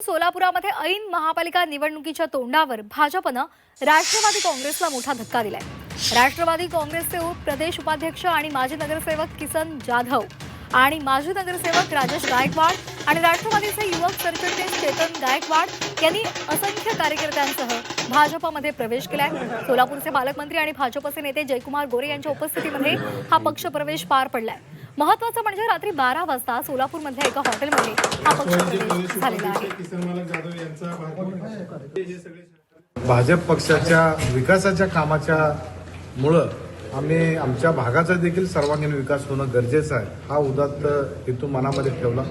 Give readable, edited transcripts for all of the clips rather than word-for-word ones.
सोलापुरामध्ये ऐन महापालिका निवडणुकीच्या तोंडावर भाजपनं राष्ट्रवादी काँग्रेसला मोठा धक्का दिलाय। राष्ट्रवादी काँग्रेसचे प्रदेश उपाध्यक्ष आणि माजी नगरसेवक किसन जाधव आणि माजी नगरसेवक राजेश गायकवाड आणि राष्ट्रवादीचे युवक सरचिटणीस चेतन गायकवाड यांनी असंख्य कार्यकर्त्यांसह भाजपमध्ये प्रवेश केलाय। सोलापूरचे पालकमंत्री आणि भाजपचे नेते जयकुमार गोरे यांच्या उपस्थितीमध्ये हा पक्ष प्रवेश पार पडलाय। महत्त्वाचं म्हणजे रात्री 12 वाजता सोलापूरमधल्या एका हॉटेलमध्ये हा पक्ष प्रवेश झालेला आहे। भाजप पक्षाच्या विकासाच्या कामाच्या मुळे आम्ही आमच्या भागाचा देखील सर्वांगीण विकास होणं गरजेचं आहे हा उदात्त हेतू मनामध्ये ठेवला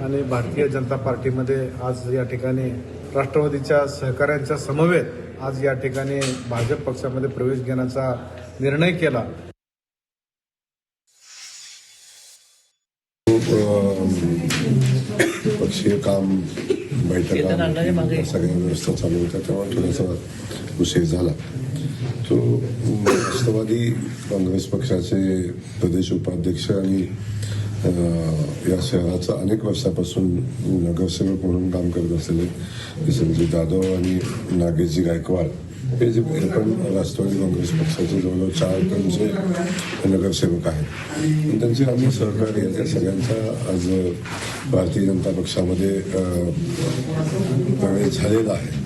आणि भारतीय जनता पार्टीमध्ये आज या ठिकाणी राष्ट्रवादीच्या सहकाऱ्यांच्या समवेत आज या ठिकाणी भाजप पक्षामध्ये प्रवेश घेण्याचा निर्णय केला। पक्षीय काम बैठका सगळ्या व्यवस्था चालू होत्या तेव्हा थोडासा उशीर झाला। तो राष्ट्रवादी काँग्रेस पक्षाचे प्रदेश उपाध्यक्ष आणि या शहराचा अनेक वर्षापासून नगरसेवक म्हणून काम करत असलेले संजय जाधव आणि नागेशजी गायकवाड हे जे पण राष्ट्रवादी काँग्रेस पक्षाचे जवळजवळ 4 टनचे नगरसेवक आहेत। त्यांचे आम्ही सहकार्य त्या सगळ्यांचा आज भारतीय जनता पक्षामध्ये प्रवेश झालेला आहे।